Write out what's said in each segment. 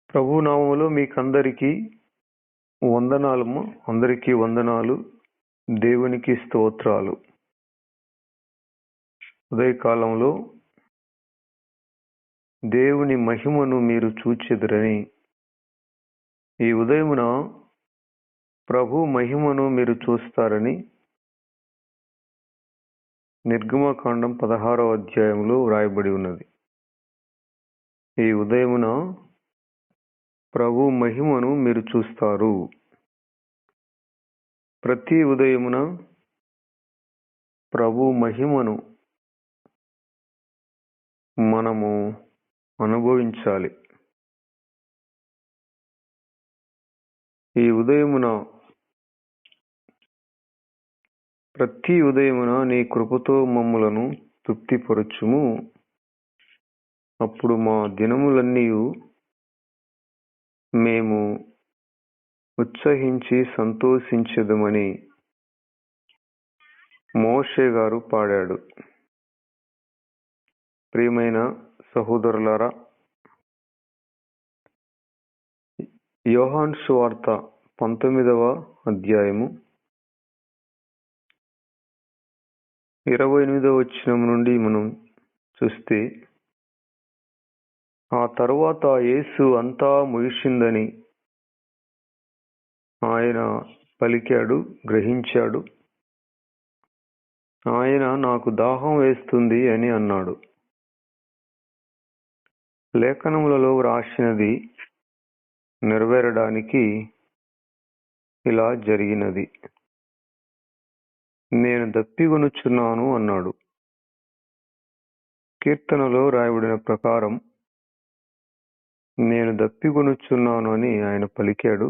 ప్రభు నామములో మీకందరికీ వందనాలము. అందరికీ వందనాలు. దేవునికి స్తోత్రాలు. ఉదయకాలంలో దేవుని మహిమను మీరు చూచెదరని, ఈ ఉదయమున ప్రభు మహిమను మీరు చూస్తారని నిర్గమకాండం 16వ అధ్యాయంలో వ్రాయబడి ఉన్నది. ఈ ఉదయమున ప్రభు మహిమను మీరు చూస్తారు. ప్రతి ఉదయమున ప్రభు మహిమను మనము అనుభవించాలి. ఈ ఉదయమున ప్రతి ఉదయమున నీ కృపతో మమ్ములను తృప్తిపరచుము. అప్పుడు మా దినములన్నీ మేము ఉత్సహించి సంతోషించెదమని మోషే గారు పాడాడు. ప్రియమైన సహోదరులారా, యోహాను సువార్త 19వ అధ్యాయము 28వ వచనం నుండి మనం చూస్తే, ఆ తరువాత యేసు అంతా ముగిసిందని ఆయన పలికాడు, గ్రహించాడు. ఆయన నాకు దాహం వేస్తుంది అని అన్నాడు. లేఖనములలో వ్రాసినది నెరవేరడానికి ఇలా జరిగినది. నేను దప్పిగొనుచున్నాను అన్నాడు. కీర్తనలో రాయబడిన ప్రకారం నేను దప్పిగొనుచున్నాను అని ఆయన పలికాడు.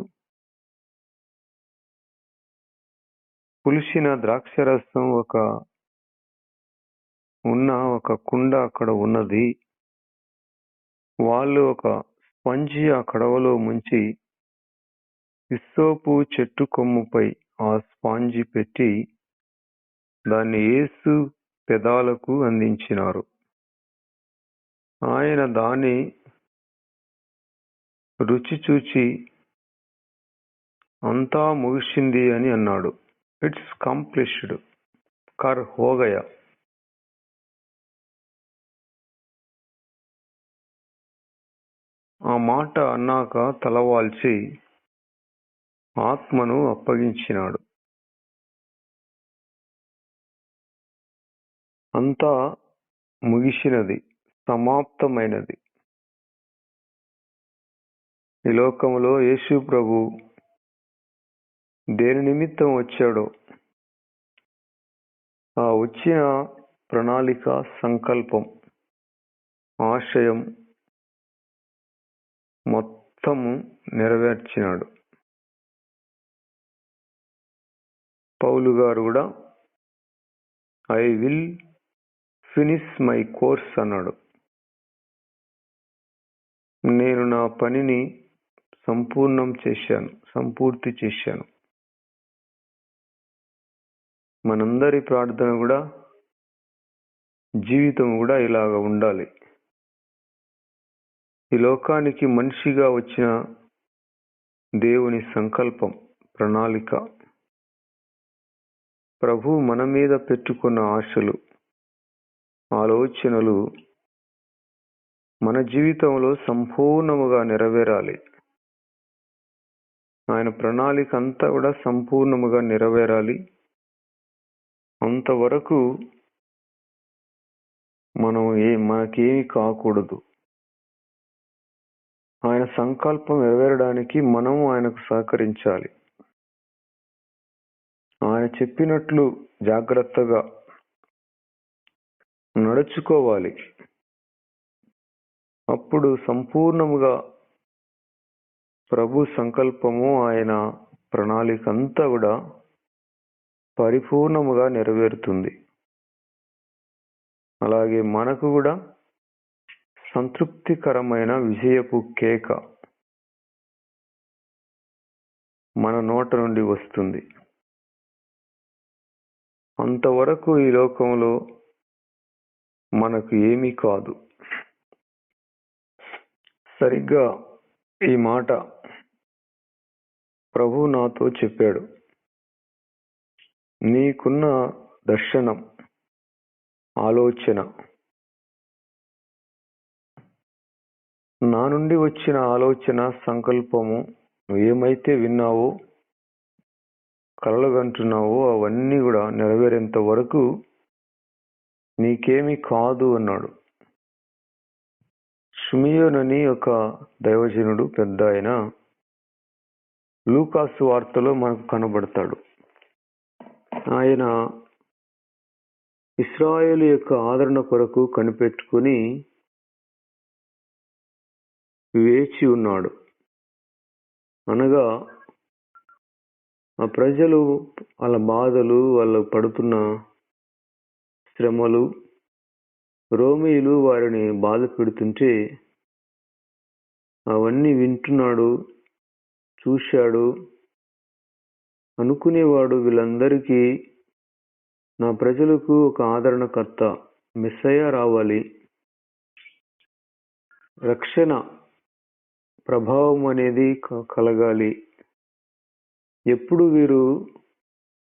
పులిసిన ద్రాక్షరసం ఒక కుండ అక్కడ ఉన్నది. వాళ్ళు ఒక స్పంజి ఆ కడవలో ముంచి హిస్సోపు చెట్టు కొమ్ముపై ఆ స్పాంజి పెట్టి దాన్ని యేసు పెదాలకు అందించినారు. ఆయన దాని రుచి చూచి అంతా ముగిసింది అని అన్నాడు. ఇట్స్ కంప్లీష్డ్, కర్ హోగయ. ఆ మాట అన్నాక తలవాల్చి ఆత్మను అప్పగించినాడు. అంతా ముగిసినది, సమాప్తమైనది. ఈ లోకంలో యేసు ప్రభు దేని నిమిత్తం వచ్చాడో ఆ వచ్చిన ప్రణాళిక, సంకల్పం, ఆశయం మొత్తము నెరవేర్చినాడు. పౌలు గారు కూడా I will finish my course అన్నాడు. నేను నా పనిని సంపూర్తి చేశాను. మనందరి ప్రార్థన కూడా, జీవితం కూడా ఇలాగ ఉండాలి. ఈ లోకానికి మనిషిగా వచ్చిన దేవుని సంకల్పం, ప్రణాళిక, ప్రభు మన మీద పెట్టుకున్న ఆశలు, ఆలోచనలు మన జీవితంలో సంపూర్ణముగా నెరవేరాలి. ఆయన ప్రణాళిక అంతా కూడా సంపూర్ణముగా నెరవేరాలి. అంతవరకు మనకేమీ కాకూడదు. ఆయన సంకల్పం నెరవేరడానికి మనము ఆయనకు సహకరించాలి. ఆయన చెప్పినట్లు జాగ్రత్తగా నడుచుకోవాలి. అప్పుడు సంపూర్ణముగా ప్రభు సంకల్పము, ఆయన ప్రణాళిక అంతా కూడా పరిపూర్ణముగా నెరవేరుతుంది. అలాగే మనకు కూడా సంతృప్తికరమైన విజయపు కేక మన నోట నుండి వస్తుంది. అంతవరకు ఈ లోకంలో మనకు ఏమీ కాదు. సరిగ్గా ఈ మాట ప్రభువు నాతో చెప్పాడు. నీకున్న దర్శనం, ఆలోచన, నా నుండి వచ్చిన ఆలోచన, సంకల్పము, నువ్వేమైతే విన్నావో, కలలుగంటున్నావో అవన్నీ కూడా నెరవేరేంత వరకు నీకేమీ కాదు అన్నాడు. షిమియోనని ఒక దైవజనుడు, పెద్ద ఆయన, లూకాసు వార్తలో మనకు కనబడతాడు. ఆయన ఇశ్రాయేలు యొక్క ఆదరణ కొరకు కనిపెట్టుకుని వేచి ఉన్నాడు. అనగా ఆ ప్రజలు వాళ్ళ బాధలు, వాళ్ళు పడుతున్న శ్రమలు, రోమీయులు వారిని బాధ పెడుతుంటే అవన్నీ వింటున్నాడు, చూశాడు. అనుకునేవాడు, వీళ్ళందరికీ, నా ప్రజలకు ఒక ఆదరణకర్త, మెస్సయ్య రావాలి, రక్షణ ప్రభావం అనేది కలగాలి, ఎప్పుడు వీరు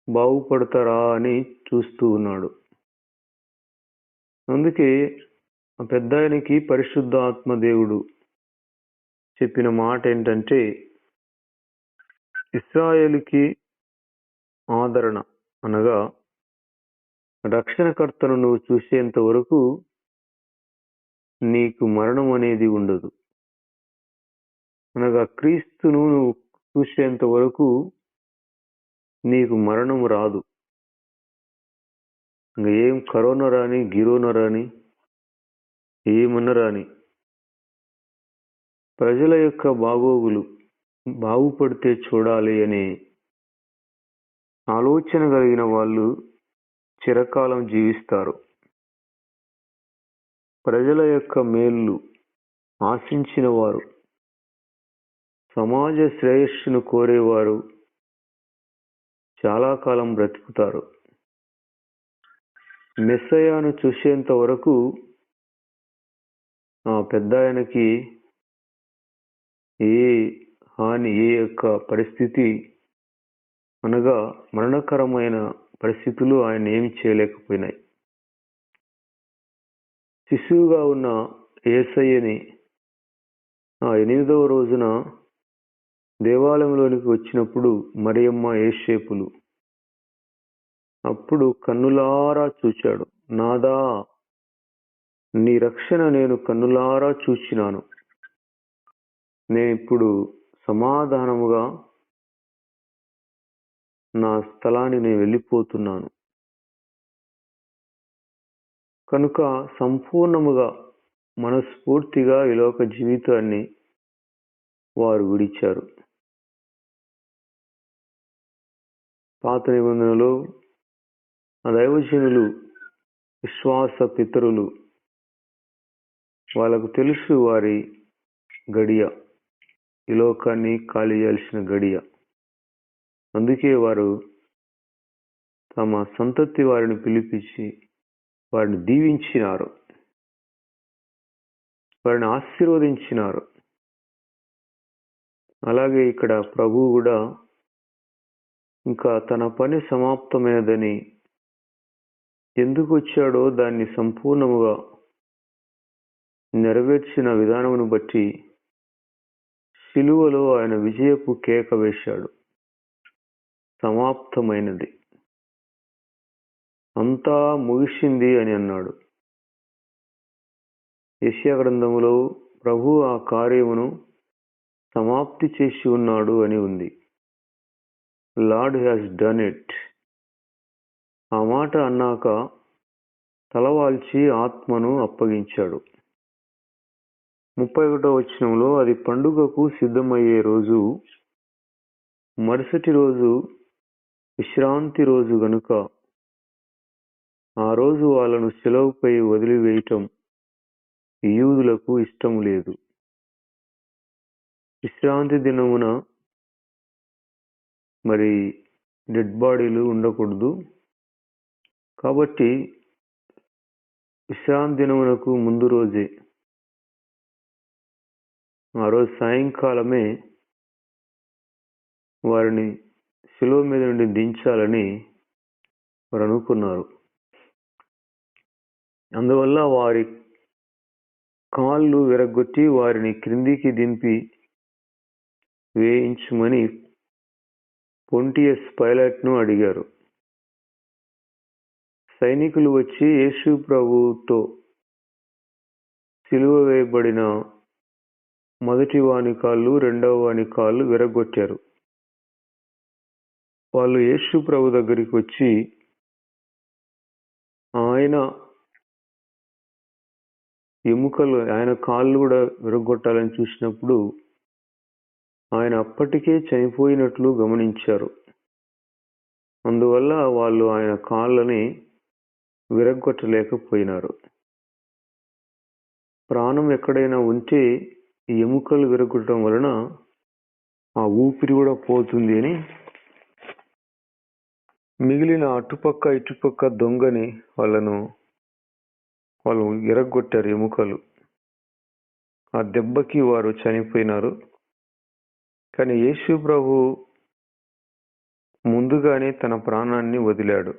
బాగుపడతారా అని చూస్తూ ఉన్నాడు. అందుకే ఆ పెద్ద ఆయనకి పరిశుద్ధ ఆత్మదేవుడు చెప్పిన మాట ఏంటంటే, ఇశ్రాయేలుకి ఆదరణ అనగా రక్షణకర్తను నువ్వు చూసేంత వరకు నీకు మరణం అనేది ఉండదు. అనగా క్రీస్తును నువ్వు చూసేంత వరకు నీకు మరణం రాదు. ఇంకా ఏం కరోనా రాని, గిరోనా రాని, ఏమన్నా రాని, ప్రజల యొక్క బాగోగులు బాగుపడితే చూడాలి అనే ఆలోచన కలిగిన వాళ్ళు చిరకాలం జీవిస్తారు. ప్రజల యొక్క మేలు ఆశించిన వారు, సమాజ శ్రేయస్సును కోరేవారు చాలా కాలం బ్రతుకుతారు. మెస్సయ్యను చూసేంత వరకు ఆ పెద్ద ఆయనకి ఏ హాని, ఏ యొక్క పరిస్థితి, అనగా మరణకరమైన పరిస్థితులు ఆయన ఏమి చేయలేకపోయినాయి. శిశువుగా ఉన్న యేసయ్యని ఆ 8వ రోజున దేవాలయంలోనికి వచ్చినప్పుడు మరియమ్మ, యేసేపులు అప్పుడు కన్నులారా చూచాడు. నాదా, నీ రక్షణ నేను కన్నులారా చూచినాను, నేను ఇప్పుడు సమాధానముగా నా స్థలాన్ని నేను వెళ్ళిపోతున్నాను. కనుక సంపూర్ణముగా మనస్ఫూర్తిగా ఈ లోక జీవితాన్ని వారు విడిచారు. పాత నిబంధనలో ఆ దైవజనులు, విశ్వాస పితరులు, వాళ్ళకు తెలుసు వారి గడియ, ఈ లోకాన్ని ఖాళీ చేయాల్సిన గడియ. అందుకే వారు తమ సంతతి వారిని పిలిపించి వారిని దీవించినారు, వారిని ఆశీర్వదించినారు. అలాగే ఇక్కడ ప్రభువు కూడా ఇంకా తన పని సమాప్తమైనదని, ఎందుకు వచ్చాడో దాన్ని సంపూర్ణముగా నెరవేర్చిన విధానమును బట్టి శిలువలో ఆయన విజయపు కేక వేశాడు. సమాప్తమైనది, అంతా ముగిసింది అని అన్నాడు. యెషయా గ్రంథములో ప్రభు ఆ కార్యమును సమాప్తి చేసి ఉన్నాడు అని ఉంది. Lord has done it. ఆ మాట అన్నాక తలవాల్చి ఆత్మను అప్పగించాడు. 31వ వచనంలో, అది పండుగకు సిద్ధమయ్యే రోజు, మరుసటి రోజు విశ్రాంతి రోజు గనుక ఆ రోజు వాళ్ళను సెలవుపై వదిలివేయటం యూదులకు ఇష్టం లేదు. విశ్రాంతి దినమున మరి డెడ్ బాడీలు ఉండకూడదు. కాబట్టి విశ్రాంతి దినమునకు ముందు రోజే ఆ రోజు సాయంకాలమే వారిని శిలువ మీద నుండి దించాలని వారు అనుకున్నారు. అందువల్ల వారి కాళ్ళు విరగ్గొట్టి వారిని క్రిందికి దింపి వేయించమని పొంటియస్ పైలాటును అడిగారు. సైనికులు వచ్చి యేసు ప్రభువుతో సిలువ వేయబడిన మొదటి వాని కాళ్ళు, రెండవ వాని కాళ్ళు విరగ్గొట్టారు. వాళ్ళు యేసు ప్రభు దగ్గరికి వచ్చి ఆయన ఎముకలు, ఆయన కాళ్ళు కూడా విరగ్గొట్టాలని చూసినప్పుడు ఆయన అప్పటికే చనిపోయినట్లు గమనించారు. అందువల్ల వాళ్ళు ఆయన కాళ్ళని విరగ్గొట్టలేకపోయినారు. ప్రాణం ఎక్కడైనా ఉంటే ఈ ఎముకలు విరగొట్టడం వలన ఆ ఊపిరి కూడా పోతుంది అని మిగిలిన అటుపక్క ఇటుపక్క దొంగని వాళ్ళు విరగొట్టారు ఎముకలు. ఆ దెబ్బకి వారు చనిపోయినారు. కానీ యేసు ప్రభు ముందుగానే తన ప్రాణాన్ని వదిలాడు.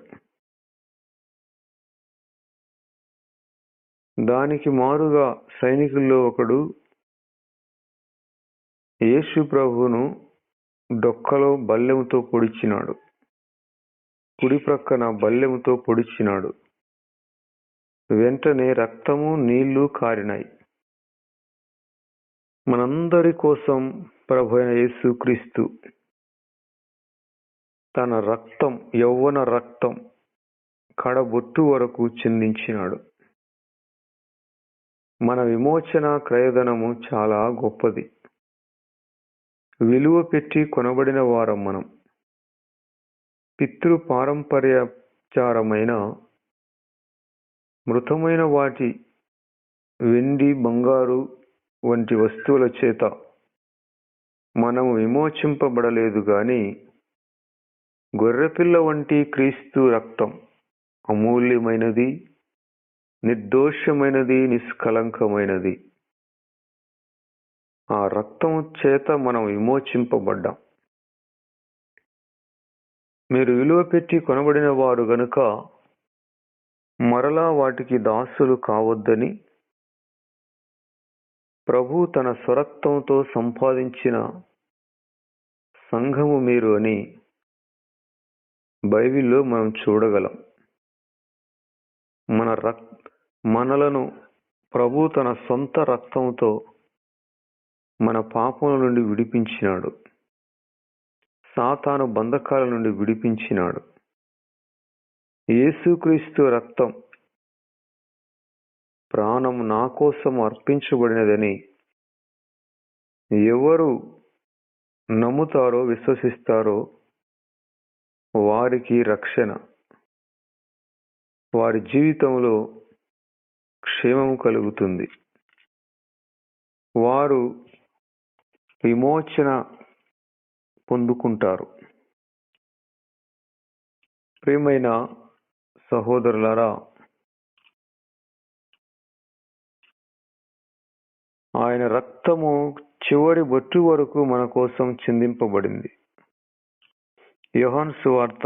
దానికి మారుగా సైనికుల్లో ఒకడు యేసు ప్రభువును డొక్కలో బల్లెముతో పొడిచినాడు. కుడి ప్రక్కన బల్లెముతో పొడిచినాడు. వెంటనే రక్తము నీళ్లు కారినాయి. మనందరి కోసం ప్రభు అయిన యేసుక్రీస్తు తన రక్తం, యవ్వన రక్తం కడబొట్టు వరకు చిందించినాడు. మన విమోచన క్రయధనము చాలా గొప్పది. విలువ పెట్టి కొనబడిన వారం మనం. పితృ పారంపర్యాచారమైన మృతమైన వాటి వెండి, బంగారు వంటి వస్తువుల చేత మనము విమోచింపబడలేదు గాని గొర్రెపిల్ల వంటి క్రీస్తు రక్తం అమూల్యమైనది, నిర్దోషమైనది, నిష్కలంకమైనది. ఆ రక్తం చేత మనం విమోచింపబడ్డాం. మీరు విలువ పెట్టి కొనబడిన వారు గనుక మరలా వాటికి దాసులు కావద్దని ప్రభు తన స్వరక్తంతో సంపాదించిన సంఘము మీరు అని బైబిల్లో మనం చూడగలం. మనలను ప్రభు తన సొంత రక్తంతో మన పాపముల నుండి విడిపించినాడు. సాతాను బంధకాల నుండి విడిపించినాడు. యేసుక్రీస్తు రక్తం ప్రాణం నా కోసం అర్పించబడినదని ఎవరు నమ్ముతారో, విశ్వసిస్తారో వారికి రక్షణ, వారి జీవితంలో క్షేమము కలుగుతుంది. వారు విమోచన పొందుకుంటారు. ప్రియమైన సహోదరులారా, ఆయన రక్తము చివరి బొట్టు వరకు మన కోసం చిందింపబడింది. యోహాను సువార్త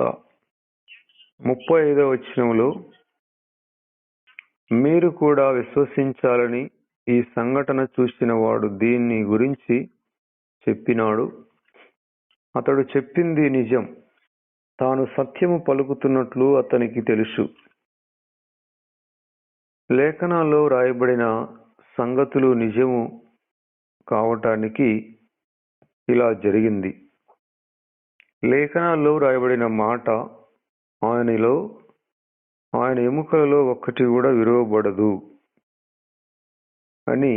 35వ వచనంలో మీరు కూడా విశ్వసించాలని ఈ సంఘటన చూసిన వాడు దీన్ని గురించి చెప్పినాడు. అతడు చెప్పింది నిజం. తాను సత్యము పలుకుతున్నట్లు అతనికి తెలుసు. లేఖనాల్లో రాయబడిన సంగతులు నిజము కావటానికి ఇలా జరిగింది. లేఖనాల్లో రాయబడిన మాట ఆయన ఎముకలలో ఒక్కటి కూడా విరువబడదు అని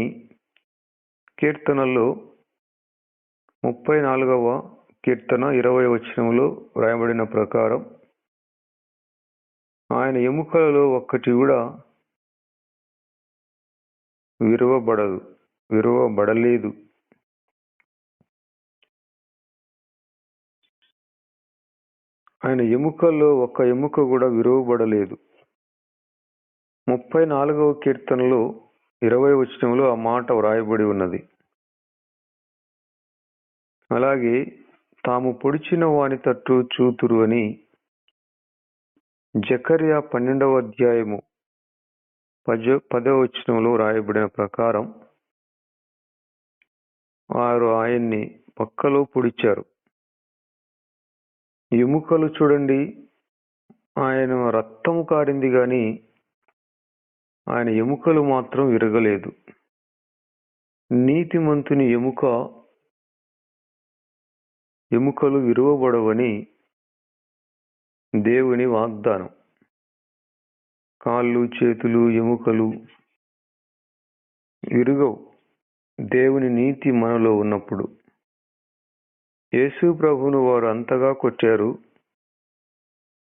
కీర్తనలో 34వ కీర్తన 20వ వచనంలో రాయబడిన ప్రకారం ఆయన ఎముకలలో ఒక్కటి కూడా విరువబడలేదు. ఆయన ఎముకల్లో ఒక్క ఎముక కూడా విరువబడలేదు. 34వ కీర్తనలో 20వ వచనంలో ఆ మాట వ్రాయబడి ఉన్నది. అలాగే తాము పొడిచిన వాని తట్టు చూతురు అని జకర్యా 12వ అధ్యాయము 10వ వచనంలో రాయబడిన ప్రకారం వారు ఆయన్ని పక్కలో పొడిచారు. ఎముకలు చూడండి, ఆయన రక్తము కారింది గాని ఆయన ఎముకలు మాత్రం విరగలేదు. నీతిమంతుని ఎముకలు విరువబడవని దేవుని వాగ్దానం. కాళ్ళు, చేతులు, ఎముకలు విరుగవు దేవుని నీతి మనలో ఉన్నప్పుడు. యేసు ప్రభువును వారు అంతగా కొట్టారు,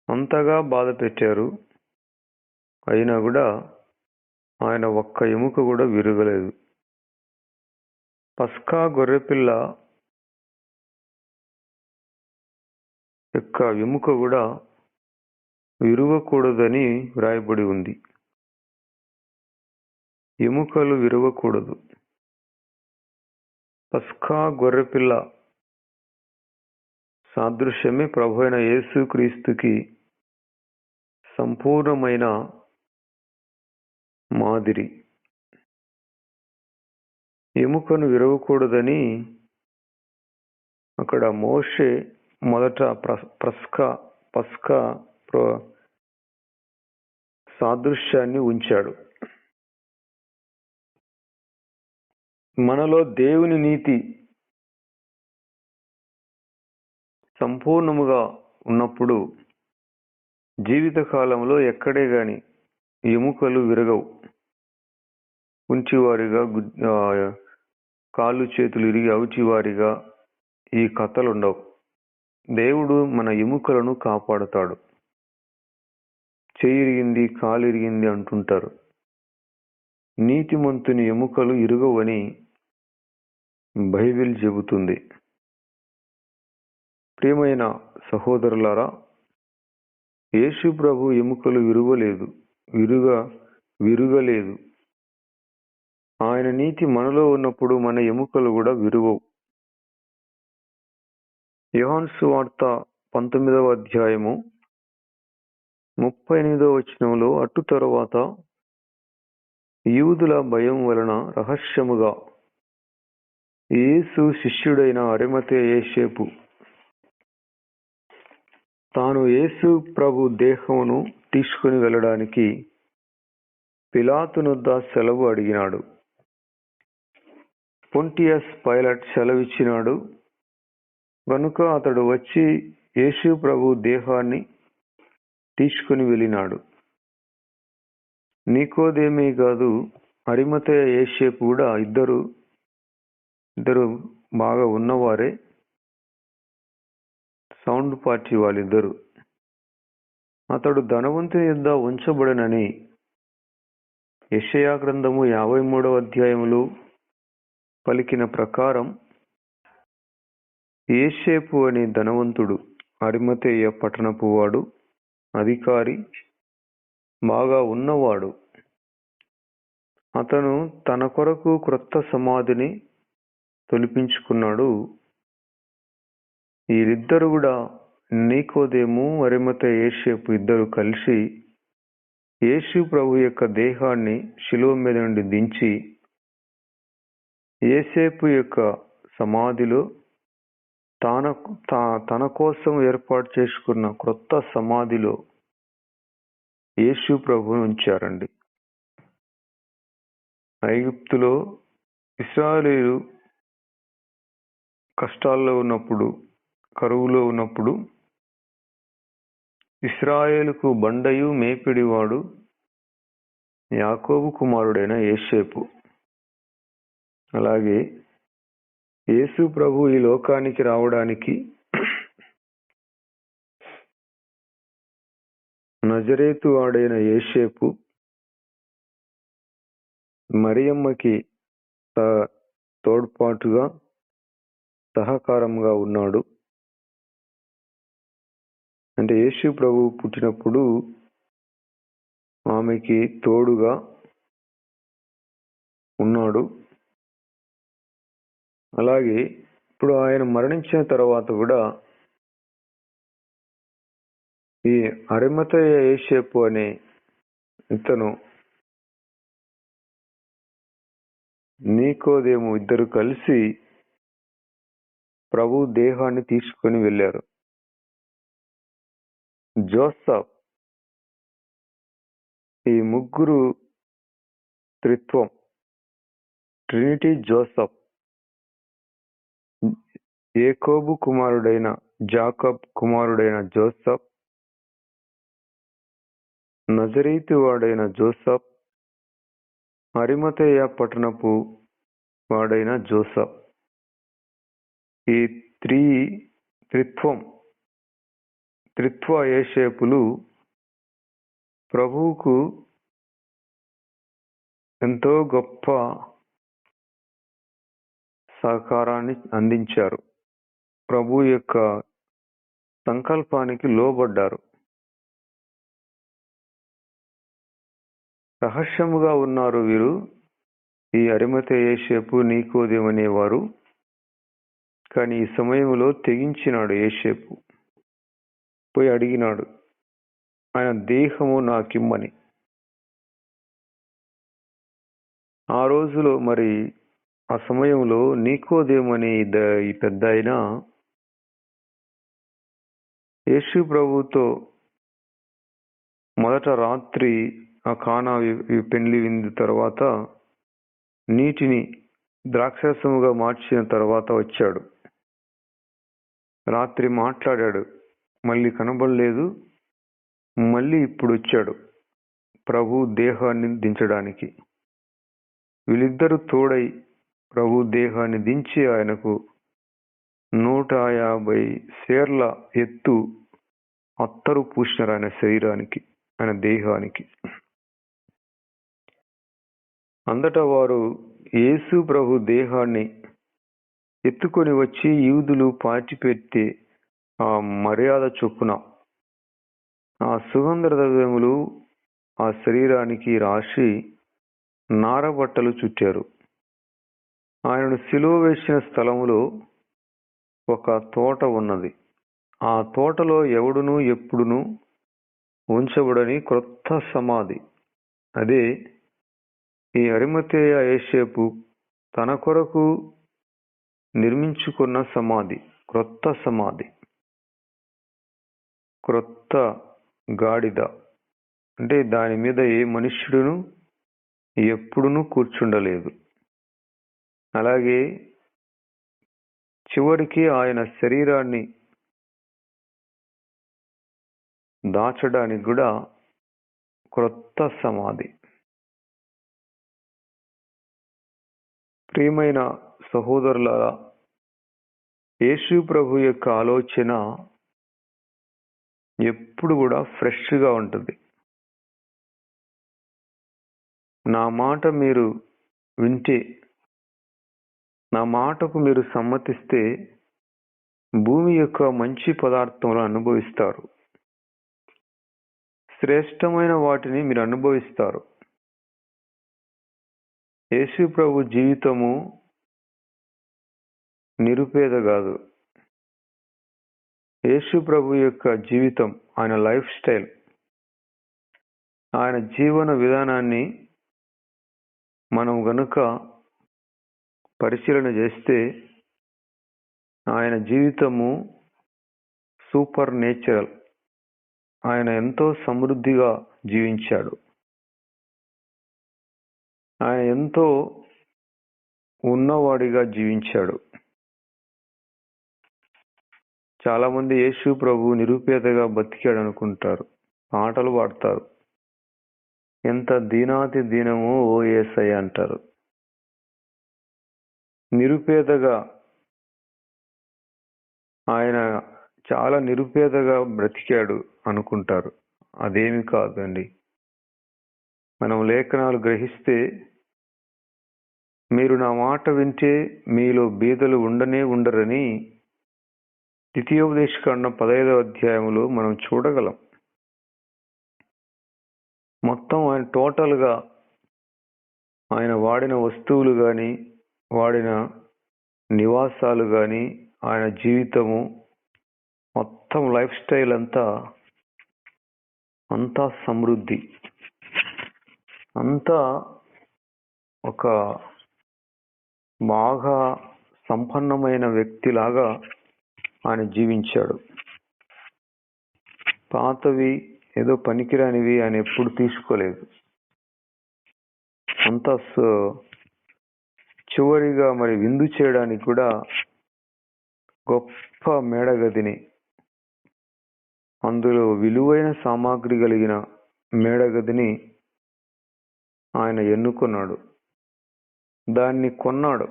అంతగా బాధ పెట్టారు, అయినా కూడా ఆయన ఒక్క ఎముక కూడా విరగలేదు. పస్కా గొర్రెపిల్ల యొక్క ఎముక కూడా విరగకూడదని వ్రాయబడి ఉంది. ఎముకలు విరగకూడదు. పస్కా గొర్రెపిల్ల సాదృశ్యమే ప్రభు అయిన యేసు క్రీస్తుకి సంపూర్ణమైన మాదిరి. ఎముకను విరగకూడదని అక్కడ మోషే మొదట పస్కా సాదృశ్యాన్ని ఉంచాడు. మనలో దేవుని నీతి సంపూర్ణముగా ఉన్నప్పుడు జీవితకాలంలో ఎక్కడే గాని ఎముకలు విరగవు. కుంటివారిగా, కాళ్ళు చేతులు ఇరిగి అవిటివారిగా ఈ కథలు ఉండవు. దేవుడు మన ఎముకలను కాపాడుతాడు. చెయ్యి ఇరిగింది, కాలు ఇరిగింది అంటుంటారు. నీతిమంతుని ఎముకలు ఇరుగవని బైబిల్ చెబుతుంది. ప్రియమైన సహోదరులారా, యేసు ప్రభు ఎముకలు విరుగలేదు. ఆయన నీతి మనలో ఉన్నప్పుడు మన ఎముకలు కూడా విరుగవు. యోహాను సువార్త 19వ అధ్యాయము 38వ వచనంలో, అటు తరువాత యూదుల భయం వలన రహస్యముగా యేసు శిష్యుడైన అరిమతెయ యోసేపు తాను యేసు ప్రభు దేహమును తీసుకుని వెళ్ళడానికి పిలాతునొద్ద సెలవు అడిగినాడు. పొంటియస్ పైలట్ సెలవిచ్చినాడు గనుక అతడు వచ్చి యేసు ప్రభు దేహాన్ని తీసుకుని వెళ్ళినాడు. నీకోదేమే కాదు, అరిమతెయ యోసేపు కూడా ఇద్దరు బాగా ఉన్నవారే, సౌండ్ పార్టీ వాళ్ళిద్దరు. అతడు ధనవంతుని యొద్ద ఉంచబడనని యెషయా గ్రంథము 53వ అధ్యాయములో పలికిన ప్రకారం యోసేపు అనే ధనవంతుడు, అరిమతెయ పట్టణపు వాడు, అధికారి, బాగా ఉన్నవాడు. అతను తన కొరకు క్రొత్త సమాధిని తొలిపించుకున్నాడు. వీరిద్దరు కూడా, నీకోదేము, అరిమతెయ యోసేపు ఇద్దరు కలిసి యేసు ప్రభు యొక్క దేహాన్ని శిలువ మీద నుండి దించి యోసేపు యొక్క సమాధిలో తన కోసం ఏర్పాటు చేసుకున్న క్రొత్త సమాధిలో యేసు ప్రభువును ఉంచారండి. ఐగుప్తులో ఇశ్రాయేలీయులు కష్టాల్లో ఉన్నప్పుడు, కరువులో ఉన్నప్పుడు ఇశ్రాయేలుకు బండయు మేపిడివాడు యాకోబు కుమారుడైన యోసేపు. అలాగే యేసు ప్రభు ఈ లోకానికి రావడానికి నజరేతు వాడైన యోసేపు మరియమ్మకి తోడ్పాటుగా, సహకారంగా ఉన్నాడు. అంటే యేసు ప్రభు పుట్టినప్పుడు ఆమెకి తోడుగా ఉన్నాడు. అలాగే ఇప్పుడు ఆయన మరణించిన తర్వాత కూడా ఈ అరిమతయ యోసేపు అనే ఇతను నీకోదేము ఇద్దరు కలిసి ప్రభు దేహాన్ని తీసుకొని వెళ్ళారు. జోసఫ్, ఈ ముగ్గురు త్రిత్వం, ట్రినిటీ జోసఫ్, యాకోబు కుమారుడైన జాకబ్ కుమారుడైన జోసఫ్, నజరీతు వాడైన జోసఫ్, అరిమతయ పట్టణపు వాడైన జోసఫ్. ఈ త్రిత్వ యోసేపులు ప్రభువుకు ఎంతో గొప్ప సహకారాన్ని అందించారు. ప్రభు యొక్క సంకల్పానికి లోబడ్డారు. రహస్యముగా ఉన్నారు వీరు. ఈ అరిమతయ యోసేపు, నీకోదేము అనేవారు. కానీ ఈ సమయంలో తెగించినాడు యోసేపు. పోయి అడిగినాడు, ఆయన దేహము నాకిమ్మని. ఆ రోజులో మరి ఆ సమయంలో నీకోదేము అనే ఈ పెద్ద ఆయన యేసు ప్రభుతో మొదట రాత్రి ఆ కానా పెండ్లి విందు తర్వాత నీటిని ద్రాక్షరసముగా మార్చిన తర్వాత వచ్చాడు. రాత్రి మాట్లాడాడు, మళ్ళీ కనబడలేదు. మళ్ళీ ఇప్పుడు వచ్చాడు ప్రభు దేహాన్ని దించడానికి. వీళ్ళిద్దరూ తోడై ప్రభు దేహాన్ని దించి ఆయనకు 150 సేర్ల ఎత్తు అత్తరు పూసినారు ఆయన శరీరానికి, ఆయన దేహానికి. అంతటా వారు యేసు ప్రభు దేహాన్ని ఎత్తుకొని వచ్చి యూదులు పాతిపెట్టే ఆ మర్యాద చొప్పున ఆ సుగంధ ద్రవ్యములు ఆ శరీరానికి రాసి నారబట్టలు చుట్టారు. ఆయనను సిలువ వేసిన స్థలములో ఒక తోట ఉన్నది. ఆ తోటలో ఎవడును ఎప్పుడును ఉంచబడని క్రొత్త సమాధి, అదే ఈ అరిమతయ యోసేపు తన కొరకు నిర్మించుకున్న సమాధి, క్రొత్త సమాధి. క్రొత్త గాడిద అంటే దాని మీద ఏ మనుష్యుడును ఎప్పుడునూ కూర్చుండలేదు. అలాగే చివరికి ఆయన శరీరాన్ని దాచడానికి కూడా క్రొత్త సమాధి. ప్రియమైన సహోదరులారా, యేసు ప్రభు యొక్క ఆలోచన ఎప్పుడు కూడా ఫ్రెష్గా ఉంటుంది. నా మాట మీరు వింటే, నా మాటకు మీరు సమ్మతిస్తే భూమి యొక్క మంచి పదార్థములను అనుభవిస్తారు. శ్రేష్టమైన వాటిని మీరు అనుభవిస్తారు. యేసు ప్రభు జీవితము నిరుపేద కాదు. యేసు ప్రభు యొక్క జీవితం, ఆయన లైఫ్ స్టైల్, ఆయన జీవన విధానాన్ని మనం గనుక పరిశీలన చేస్తే ఆయన జీవితము సూపర్ నేచురల్. ఆయన ఎంతో సమృద్ధిగా జీవించాడు. ఆయన ఎంతో ఉన్నవాడిగా జీవించాడు. చాలా మంది యేసు ప్రభు నిరుపేదగా బతికాడు అనుకుంటారు, పాటలు పాడతారు, ఎంత దీనాతి దీనమో ఓ యేసయ్య అంటారు. నిరుపేదగా, ఆయన చాలా నిరుపేదగా బ్రతికాడు అనుకుంటారు. అదేమి కాదండి. మనం లేఖనాలు గ్రహిస్తే, మీరు నా మాట వింటే మీలో బీదలు ఉండనే ఉండరని ద్వితీయోపదేశకాండం 15వ అధ్యాయంలో మనం చూడగలం. మొత్తం ఆయన టోటల్గా ఆయన వాడిన వస్తువులు కానీ, వాడిన నివాసాలు కానీ, ఆయన జీవితము మొత్తం లైఫ్ స్టైల్ అంతా సమృద్ధి, అంతా ఒక బాగా సంపన్నమైన వ్యక్తిలాగా ఆయన జీవించాడు. పాతవి ఏదో పనికిరానివి ఆయన ఎప్పుడు తీసుకోలేదు. అంతా చివరిగా మరి విందు చేయడానికి కూడా గొప్ప మేడగదిని, అందులో విలువైన సామాగ్రి కలిగిన మేడగదిని ఆయన ఎన్నుకున్నాడు, దాన్ని కొన్నాడు.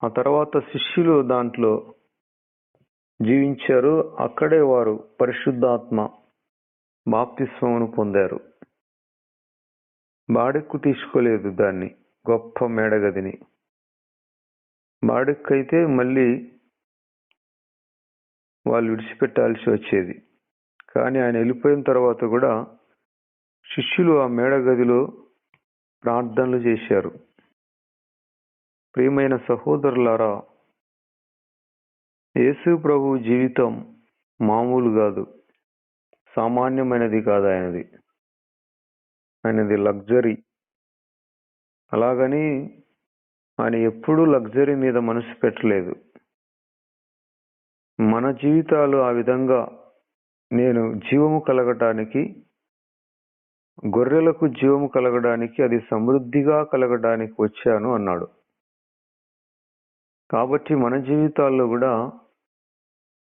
ఆ తర్వాత శిష్యులు దాంట్లో జీవించారు. అక్కడే వారు పరిశుద్ధాత్మ బాప్తిస్మమును పొందారు. బాడెక్కు తీసుకోలేదు దాన్ని, గొప్ప మేడగదిని. బాడెక్కైతే మళ్ళీ వాళ్ళు విడిచిపెట్టాల్సి వచ్చేది. కానీ ఆయన వెళ్ళిపోయిన తర్వాత కూడా శిష్యులు ఆ మేడగదిలో ప్రార్థనలు చేశారు. ప్రియమైన సహోదరులారా, యేసు ప్రభు జీవితం మామూలు కాదు, సామాన్యమైనది కాదు. ఆయనది లగ్జరీ. అలాగని ఆయన ఎప్పుడూ లగ్జరీ మీద మనసు పెట్టలేదు. మన జీవితాలు ఆ విధంగా, నేను జీవము కలగటానికి, గొర్రెలకు జీవము కలగడానికి, అది సమృద్ధిగా కలగడానికి వచ్చాను అన్నాడు. కాబట్టి మన జీవితాల్లో కూడా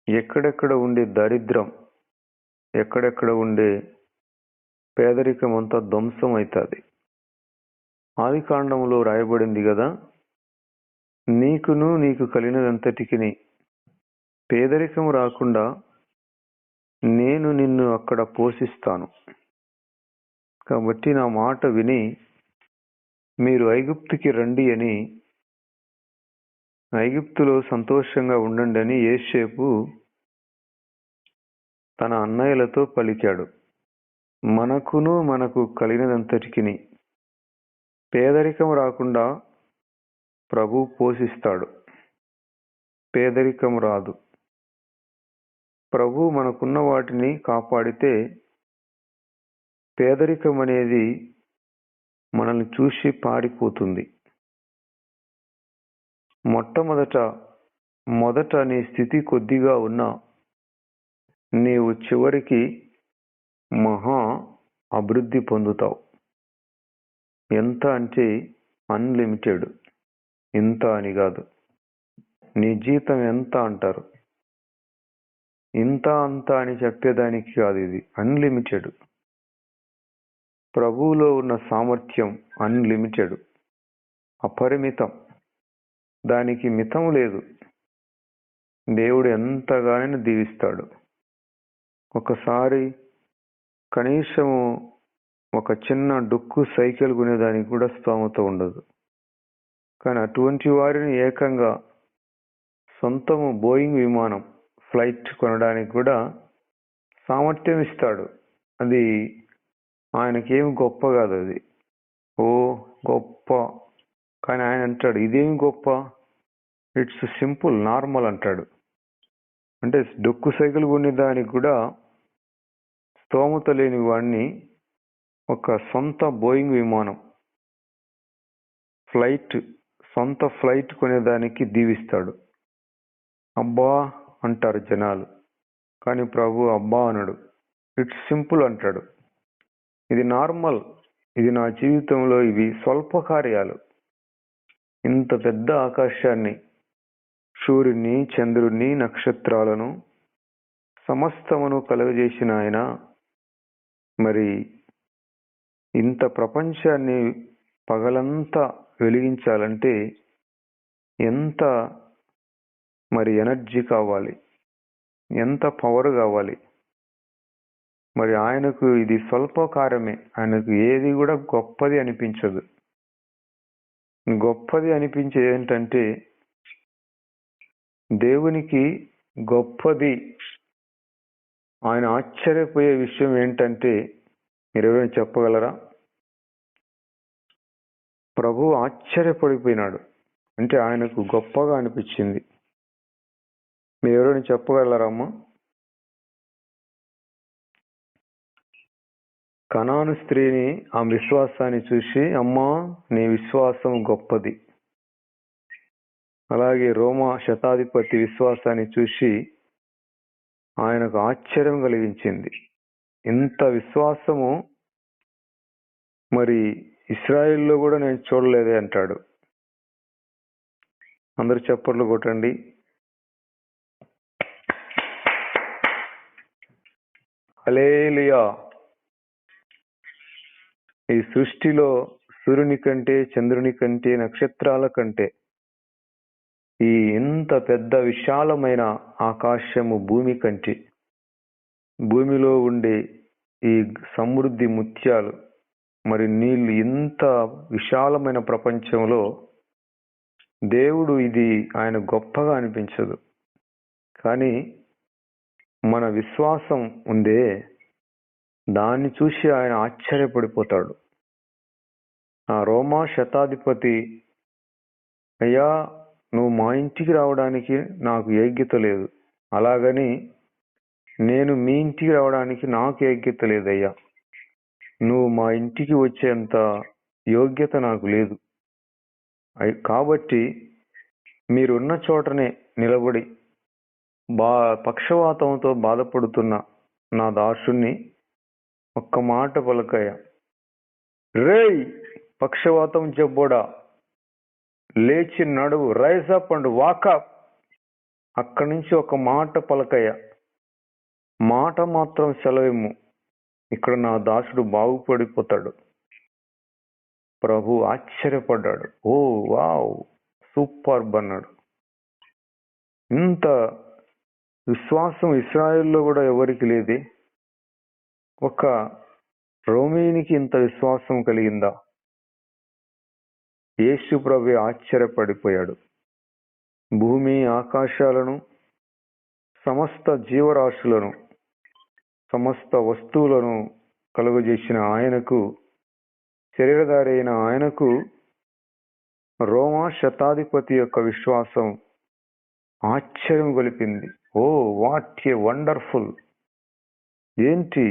ఎక్కడెక్కడ ఉండే దరిద్రం, ఎక్కడెక్కడ ఉండే పేదరికం అంతా ధ్వంసం అవుతుంది. ఆది కాండంలో రాయబడింది కదా, నీకు కలిగినదంతటికి పేదరికం రాకుండా నేను నిన్ను అక్కడ పోషిస్తాను. కాబట్టి నా మాట విని మీరు ఐగుప్తుకి రండి అని, ఐగుప్తులో సంతోషంగా ఉండండి అని యోసేపు తన అన్నయ్యలతో పలికాడు. మనకు కలిగినదంతటికి పేదరికం రాకుండా ప్రభు పోషిస్తాడు. పేదరికం రాదు. ప్రభు మనకున్న వాటిని కాపాడితే పేదరికం అనేది మనల్ని చూసి పారిపోతుంది. మొదట నీ స్థితి కొద్దిగా ఉన్నా నీవు చివరికి మహా అభివృద్ధి పొందుతావు. ఎంత అంటే అన్లిమిటెడ్. ఇంత అని కాదు. నీ జీతం ఎంత అంటారు, ఇంత అంత అని చెప్పేదానికి కాదు. ఇది అన్లిమిటెడ్. ప్రభువులో ఉన్న సామర్థ్యం అన్లిమిటెడ్, అపరిమితం. దానికి మితం లేదు. దేవుడు ఎంతగానైనా దీవిస్తాడు. ఒకసారి కనీసము ఒక చిన్న డొక్కు సైకిల్ కొనేదానికి కూడా స్తోమత ఉండదు. కానీ అటువంటి వారిని ఏకంగా సొంతము బోయింగ్ విమానం, ఫ్లైట్ కొనడానికి కూడా సామర్థ్యం ఇస్తాడు. అది ఆయనకేమి గొప్ప కాదు. అది గొప్ప. కానీ ఆయన అంటాడు, ఇదేమి గొప్ప, ఇట్స్ సింపుల్, నార్మల్ అంటాడు. అంటే డొక్కు సైకిల్ కొనేదానికి కూడా స్తోమత లేని వాడిని ఒక సొంత బోయింగ్ విమానం, సొంత ఫ్లైట్ కొనేదానికి దీవిస్తాడు. అబ్బా అంటారు జనాలు, కానీ ప్రభు అబ్బా అనడు. ఇట్స్ సింపుల్ అంటాడు. ఇది నార్మల్. ఇది నా జీవితంలో ఇవి స్వల్ప కార్యాలు. ఇంత పెద్ద ఆకాశాన్ని, సూర్యుని, చంద్రుని, నక్షత్రాలను సమస్తమును కలుగజేసిన ఆయన మరి ఇంత ప్రపంచాన్ని పగలంతా వెలిగించాలంటే ఎంత మరి ఎనర్జీ కావాలి, ఎంత పవర్ కావాలి. మరి ఆయనకు ఇది స్వల్ప కార్యమే. ఆయనకు ఏది కూడా గొప్పది అనిపించదు. గొప్పది అనిపించేది ఏంటంటే, దేవునికి గొప్పది, ఆయన ఆశ్చర్యపోయే విషయం ఏంటంటే, మీరెవరైనా చెప్పగలరా? ప్రభు ఆశ్చర్యపడిపోయినాడు. అంటే ఆయనకు గొప్పగా అనిపించింది. మీరు ఎవరైనా చెప్పగలరమ్మా? కనాను స్త్రీని ఆ విశ్వాసాన్ని చూసి, అమ్మా నీ విశ్వాసం గొప్పది. అలాగే రోమా శతాధిపతి విశ్వాసాన్ని చూసి ఆయనకు ఆశ్చర్యం కలిగించింది. ఇంత విశ్వాసము మరి ఇశ్రాయేల్లో కూడా నేను చూడలేదే అంటాడు. అందరూ చప్పట్లు కొట్టండి. హల్లెలూయా. ఈ సృష్టిలో సూర్యుని కంటే, చంద్రుని కంటే, నక్షత్రాల కంటే ఈ ఇంత పెద్ద విశాలమైన ఆకాశము భూమి కంటే, భూమిలో ఉండే ఈ సమృద్ధి ముత్యాలు, మరి నీళ్లు, ఇంత విశాలమైన ప్రపంచంలో దేవుడు ఇది ఆయన గొప్పగా అనిపించదు. కానీ మన విశ్వాసం ఉందే, దాన్ని చూసి ఆయన ఆశ్చర్యపడిపోతాడు. ఆ రోమా శతాధిపతి, అయ్యా నువ్వు మా ఇంటికి రావడానికి నాకు యోగ్యత లేదు, అలాగని నేను మీ ఇంటికి రావడానికి నాకు యోగ్యత లేదయ్యా, నువ్వు మా ఇంటికి వచ్చేంత యోగ్యత నాకు లేదు, కాబట్టి మీరున్న చోటనే నిలబడి పక్షవాతంతో బాధపడుతున్న నా దాసుని ఒక్క మాట పలకయ్యా, రేయ్ పక్షవాతం జబ్బోడా లేచి నడువు, రైజ్ అప్ అండ్ వాకప్. అక్కడి నుంచి ఒక మాట పలకయ్యా, మాట మాత్రం సెలవేమో, ఇక్కడ నా దాసుడు బాగుపడిపోతాడు. ప్రభు ఆశ్చర్యపడ్డాడు. ఓ వావ్, సూపర్ అన్నాడు. ఇంత విశ్వాసం ఇశ్రాయేల్లో కూడా ఎవరికి లేదే, ఒక రోమీనికి ఇంత విశ్వాసం కలిగిందా? యేసు ప్రభు ఆశ్చర్యపడిపోయాడు. భూమి ఆకాశాలను, సమస్త జీవరాశులను, సమస్త వస్తువులను కలుగజేసిన ఆయనకు, శరీరధారి అయిన ఆయనకు రోమా శతాధిపతి యొక్క విశ్వాసం ఆశ్చర్యం గొలిపింది. ఓ వాట్ ఏ వండర్ఫుల్! ఏంటి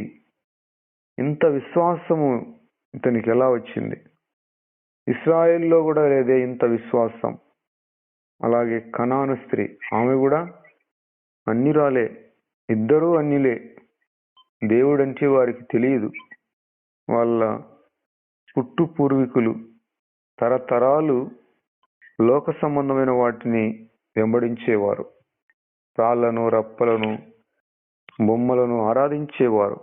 ఇంత విశ్వాసము ఇతనికి ఎలా వచ్చింది? ఇశ్రాయేల్లో కూడా లేదే ఇంత విశ్వాసం. అలాగే కనాను స్త్రీ, ఆమె కూడా అన్యురాలే, ఇద్దరూ అన్యులే. దేవుడంటే వారికి తెలియదు. వాళ్ళ పుట్టు పూర్వీకులు తరతరాలు లోక సంబంధమైన వాటిని వెంబడించేవారు. రాళ్లను, రప్పలను, బొమ్మలను ఆరాధించేవారు.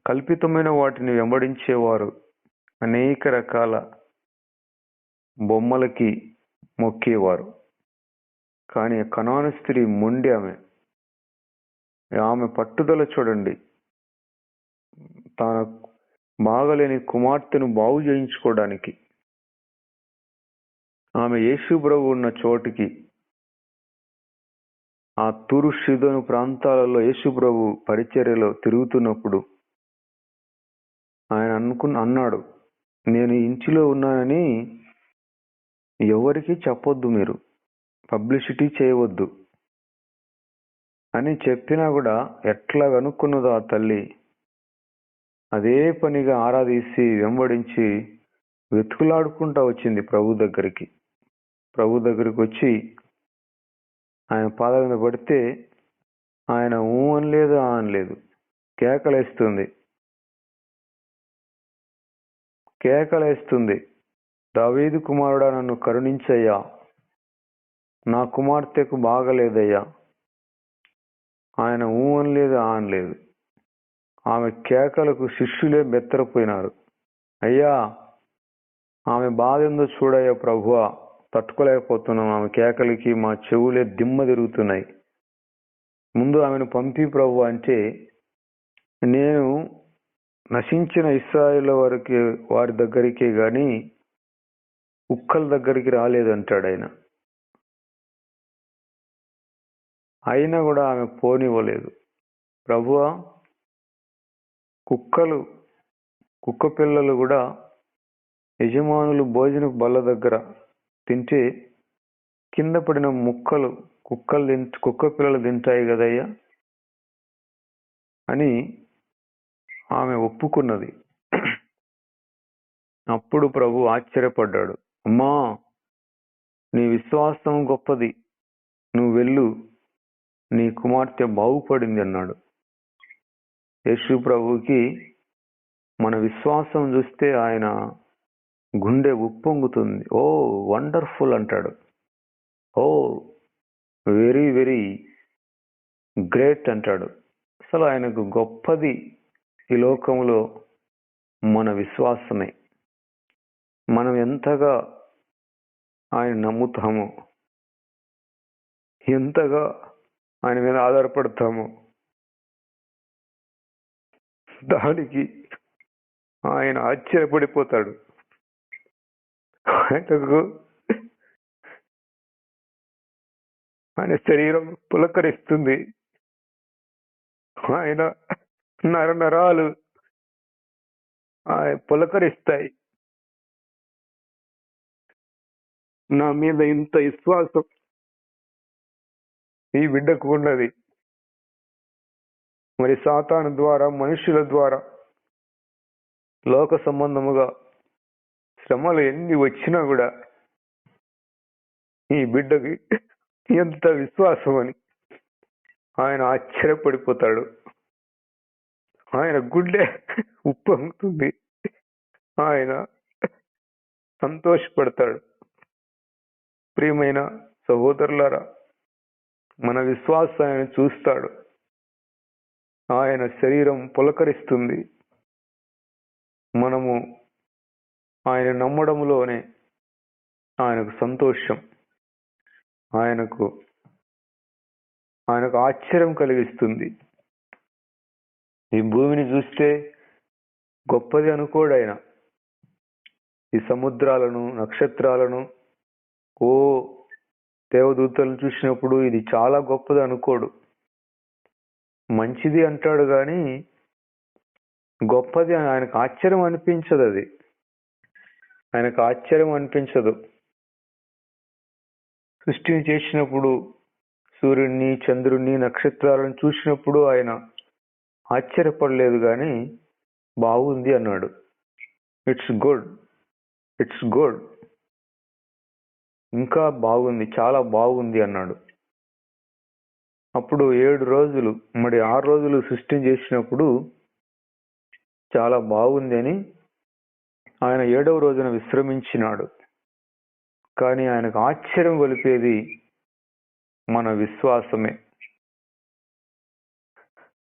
కల్పితమైన వాటిని వెంబడించేవారు. అనేక రకాల బొమ్మలకి మొక్కేవారు. కానీ కనాను స్త్రీ మొండి. ఆమె పట్టుదల చూడండి. తన బాగలేని కుమార్తెను బాగు చేయించుకోవడానికి ఆమె యేసు ప్రభు ఉన్న చోటికి, ఆ తూరు సీదోను ప్రాంతాలలో యేసు ప్రభు పరిచర్యలో తిరుగుతున్నప్పుడు ఆయన అన్నాడు, నేను ఇంటిలో ఉన్నానని ఎవరికి చెప్పొద్దు, మీరు పబ్లిసిటీ చేయవద్దు అని చెప్పినా కూడా ఎట్లా కనుక్కున్నదో ఆ తల్లి, అదే పనిగా ఆరాధించి వెంబడించి వెతుకులాడుకుంటా వచ్చింది ప్రభు దగ్గరికి. ప్రభు దగ్గరికి వచ్చి ఆయన పాదాల మీద పడితే ఆయన ఊ అనలేదు, ఆ అనలేదు, కేకలేస్తుంది, దావీదు కుమారుడా నన్ను కరుణించయ్యా, నా కుమార్తెకు బాగలేదయ్యా. ఆయన ఊ అనలేదు, ఆ అనలేదు. ఆమె కేకలకు శిష్యులే బెత్తరపోయినారు. అయ్యా ఆమె బాధ ఏందో చూడయ్యా ప్రభువా, తట్టుకోలేకపోతున్నాం, ఆమె కేకలకి మా చెవులే దిమ్మ తిరుగుతున్నాయి, ముందు ఆమెను పంపి ప్రభు అంటే, నేను నశించిన ఇశ్రాయేలు వారి దగ్గరికే గాని కుక్కల దగ్గరికి రాలేదంటాడు ఆయన. అయినా కూడా ఆమె పోనివ్వలేదు. ప్రభువా, కుక్క పిల్లలు కూడా యజమానులు భోజన బల్ల దగ్గర తింటే కింద పడిన ముక్కలు కుక్క పిల్లలు తింటాయి కదయ్యా అని ఆమె ఒప్పుకున్నది. అప్పుడు ప్రభు ఆశ్చర్యపడ్డాడు. అమ్మా, నీ విశ్వాసం గొప్పది, నువ్వు వెళ్ళు, నీ కుమార్తె బాగుపడింది అన్నాడు. యేసు ప్రభుకి మన విశ్వాసం చూస్తే ఆయన గుండె ఉప్పొంగుతుంది. ఓ వండర్ఫుల్ అంటాడు. ఓ వెరీ వెరీ గ్రేట్ అంటాడు. అసలు ఆయనకు గొప్పది ఈ లోకంలో మన విశ్వాసమే. మనం ఎంతగా ఆయన నమ్ముతామో, ఎంతగా ఆయన మీద ఆధారపడతామో దానికి ఆయన ఆశ్చర్యపడిపోతాడు. ఆయనకు ఆయన శరీరం పులకరిస్తుంది. ఆయన నరాలు పులకరిస్తాయి. నా మీద ఇంత విశ్వాసం ఈ బిడ్డకు ఉన్నది. మరి సాతాను ద్వారా, మనుషుల ద్వారా, లోక సంబంధముగా శ్రమలు ఎన్ని వచ్చినా కూడా ఈ బిడ్డకి ఎంత విశ్వాసం అని ఆయన ఆశ్చర్యపడిపోతాడు. ఆయన గుండె ఉప్పొంగుతుంది. ఆయన సంతోషపడతాడు. ప్రియమైన సహోదరులారా, మన విశ్వాసాన్ని చూస్తాడు. ఆయన శరీరం పులకరిస్తుంది. మనము ఆయన నమ్మడంలోనే ఆయనకు సంతోషం, ఆయనకు ఆశ్చర్యం కలిగిస్తుంది. ఈ భూమిని చూస్తే గొప్పది అనుకోడు ఆయన. ఈ సముద్రాలను, నక్షత్రాలను, ఓ దేవదూతలను చూసినప్పుడు ఇది చాలా గొప్పది అనుకోడు. మంచిది అంటాడు కానీ గొప్పది ఆయనకు ఆశ్చర్యం అనిపించదు. అది ఆయనకు ఆశ్చర్యం అనిపించదు. సృష్టిని చేసినప్పుడు సూర్యుడిని, చంద్రుడిని, నక్షత్రాలను చూసినప్పుడు ఆయన ఆశ్చర్యపడలేదు కానీ బాగుంది అన్నాడు. ఇట్స్ గుడ్, ఇట్స్ గుడ్, ఇంకా బాగుంది, చాలా బాగుంది అన్నాడు. అప్పుడు 7 రోజులు, మరి 6 రోజులు సృష్టిని చేసినప్పుడు చాలా బాగుంది అని ఆయన 7వ రోజున విశ్రమించినాడు. కానీ ఆయనకు ఆశ్చర్యం గొలిపేది మన విశ్వాసమే.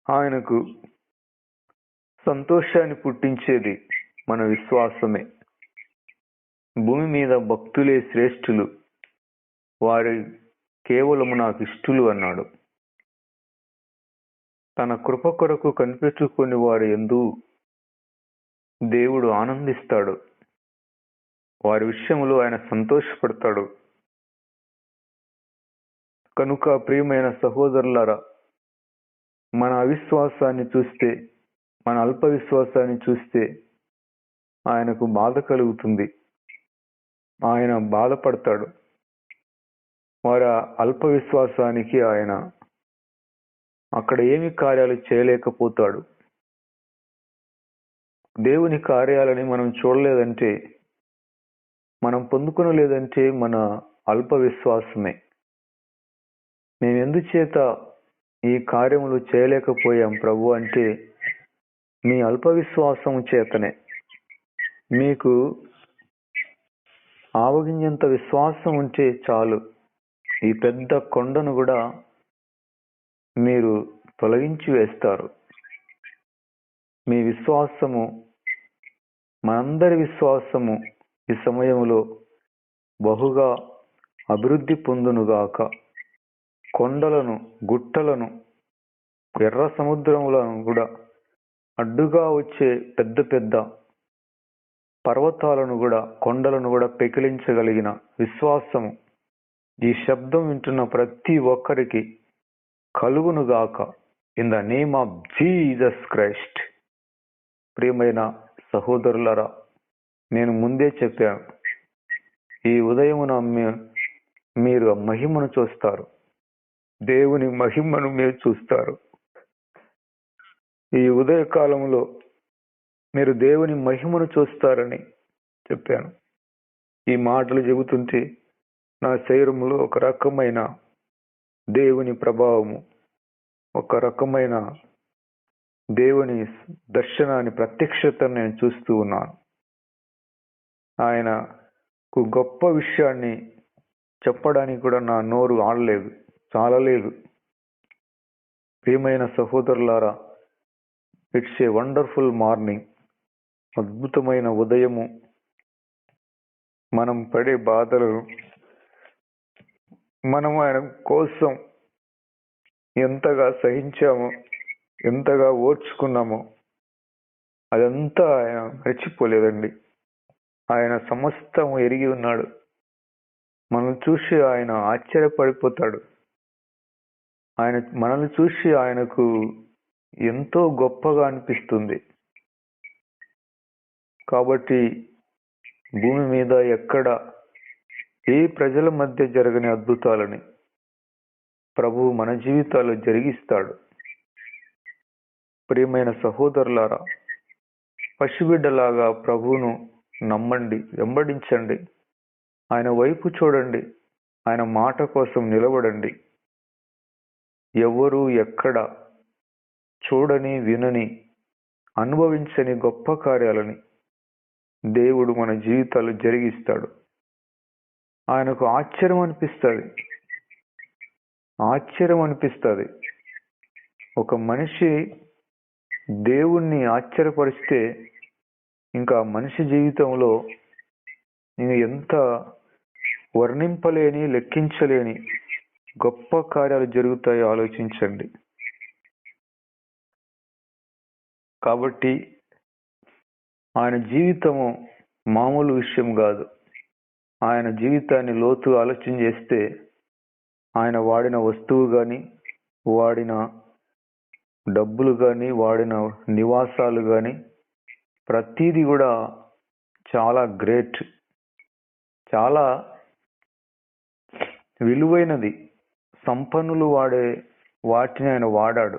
ఆయనకు సంతోషాన్ని పుట్టించేది మన విశ్వాసమే. భూమి మీద భక్తులే శ్రేష్ఠులు, వారి కేవలము నాకు ఇష్టలు అన్నాడు. తన కృప కొరకు కనిపెట్టుకుని వారి యందు దేవుడు ఆనందిస్తాడు. వారి విషయంలో ఆయన సంతోషపడతాడు. కనుక ప్రియమైన సహోదరులారా, మన అవిశ్వాసాన్ని చూస్తే, మన అల్ప విశ్వాసాన్ని చూస్తే ఆయనకు బాధ కలుగుతుంది. ఆయన బాధపడతాడు. వారి అల్ప విశ్వాసానికి ఆయన అక్కడ ఏమి కార్యాలు చేయలేకపోతాడు. దేవుని కార్యాలని మనం చూడలేదంటే, మనం పొందుకునలేదంటే మన అల్ప విశ్వాసమే. మేము ఎందుచేత ఈ కార్యములు చేయలేకపోయాం ప్రభు అంటే మీ అల్ప విశ్వాసం చేతనే. మీకు ఆవగింజంత విశ్వాసం ఉంటే చాలు, ఈ పెద్ద కొండను కూడా మీరు తొలగించి వేస్తారు. మీ విశ్వాసము, మనందరి విశ్వాసము ఈ సమయంలో బహుగా అభివృద్ధి పొందునుగాక. కొండలను, గుట్టలను, ఎర్ర సముద్రములను కూడా అడ్డుగా వచ్చే పెద్ద పెద్ద పర్వతాలను కూడా, కొండలను కూడా పెకిలించగలిగిన విశ్వాసము ఈ శబ్దం వింటున్న ప్రతి ఒక్కరికి కలుగునుగాక in the name of Jesus Christ. ప్రియమైన సహోదరులారా, నేను ముందే చెప్పాను, ఈ ఉదయమున మీరు ఆ మహిమను చూస్తారు. దేవుని మహిమను మీరు చూస్తారు. ఈ ఉదయకాలంలో మీరు దేవుని మహిమను చూస్తారని చెప్పాను. ఈ మాటలు చెబుతుంటే నా శరీరంలో ఒక రకమైన దేవుని ప్రభావము, ఒక రకమైన దేవుని దర్శనాన్ని, ప్రత్యక్షతను నేను చూస్తూ ఉన్నాను. ఆయనకు గొప్ప విషయాన్ని చెప్పడానికి కూడా నా నోరు ఆడలేదు, చాలలేదు. ప్రియమైన సహోదరులారా, ఇట్స్ ఏ వండర్ఫుల్ మార్నింగ్. అద్భుతమైన ఉదయము. మనం పడే బాధలు, మనం ఆయన కోసం ఎంతగా సహించామో, ఎంతగా ఓర్చుకున్నామో అదంతా ఆయన మర్చిపోలేదండి. ఆయన సమస్తం ఎరిగి ఉన్నాడు. మనల్ని చూసి ఆయన ఆశ్చర్యపడిపోతాడు. మనల్ని చూసి ఆయనకు ఎంతో గొప్పగా అనిపిస్తుంది. కాబట్టి భూమి మీద ఎక్కడ ఏ ప్రజల మధ్య జరగని అద్భుతాలని ప్రభువు మన జీవితాల్లో జరిగిస్తాడు. ప్రియమైన సహోదరులారా, పసిబిడ్డలాగా ప్రభువును నమ్మండి, వెంబడించండి. ఆయన వైపు చూడండి, ఆయన మాట కోసం నిలబడండి. ఎవరు ఎక్కడ చూడని, వినని, అనుభవించని గొప్ప కార్యాలని దేవుడు మన జీవితాలు జరిగిస్తాడు. ఆయనకు ఆశ్చర్యం అనిపిస్తుంది. ఒక మనిషి దేవుణ్ణి ఆశ్చర్యపరిస్తే ఇంకా మనిషి జీవితంలో ఎంత వర్ణింపలేని, లెక్కించలేని గొప్ప కార్యాలు జరుగుతాయో ఆలోచించండి. కాబట్టి ఆయన జీవితము మామూలు విషయం కాదు. ఆయన జీవితాన్ని లోతు ఆలోచన చేస్తే ఆయన వాడిన వస్తువు కానీ, వాడిన డబ్బులు కానీ, వాడిన నివాసాలు కానీ ప్రతిదీ కూడా చాలా గ్రేట్, చాలా విలువైనది. సంపన్నులు వాడే వాటిని ఆయన వాడాడు.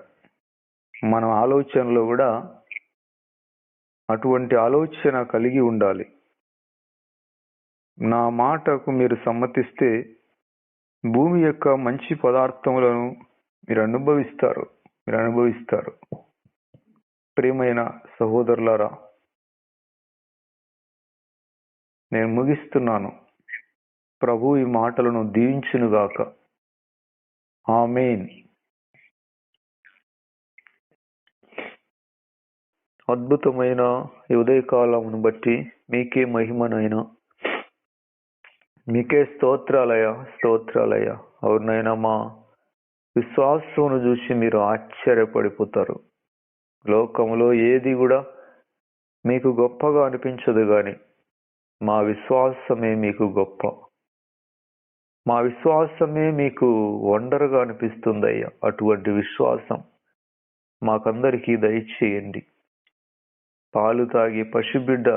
మన ఆలోచనలో కూడా అటువంటి ఆలోచన కలిగి ఉండాలి. నా మాటకు మీరు సమ్మతిస్తే భూమి యొక్క మంచి పదార్థములను మీరు అనుభవిస్తారు. ప్రియమైన సహోదరులారా, నేను ముగిస్తున్నాను. ప్రభు ఈ మాటలను దీవించునుగాక. ఆమేన్. అద్భుతమైన ఈ ఉదయకాలమును బట్టి మీకే మహిమనైనా, మీకే స్తోత్రాలయ. అవునైనా మా విశ్వాసమును చూసి మీరు ఆశ్చర్యపడిపోతారు. లోకములో ఏది కూడా మీకు గొప్పగా అనిపించదు, కానీ మా విశ్వాసమే మీకు గొప్ప. మా విశ్వాసమే మీకు వండర్గా అనిపిస్తుందయ్యా. అటువంటి విశ్వాసం మాకందరికీ దయచేయండి. పాలు తాగి పసిబిడ్డ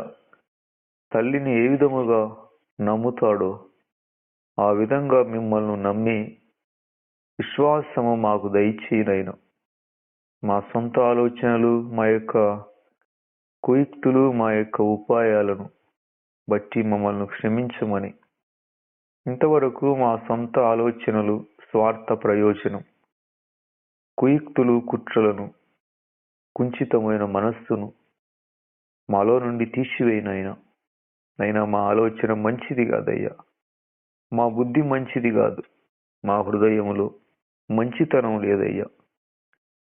తల్లిని ఏ విధముగా నమ్ముతాడో ఆ విధంగా మిమ్మల్ని నమ్మి విశ్వాసము మాకు దయచేయనైనా. మా సొంత ఆలోచనలు, మా యొక్క కుయుక్తులు, మా యొక్క ఉపాయాలను బట్టి మమ్మల్ని క్షమించమని, ఇంతవరకు మా సొంత ఆలోచనలు, స్వార్థ ప్రయోజనం, కుయుక్తులు, కుట్రలను, కుంచితమైన మనస్సును మాలో నుండి తీసివేయనైనా. మా ఆలోచన మంచిది కాదయ్యా, మా బుద్ధి మంచిది కాదు, మా హృదయములో మంచితనం లేదయ్యా.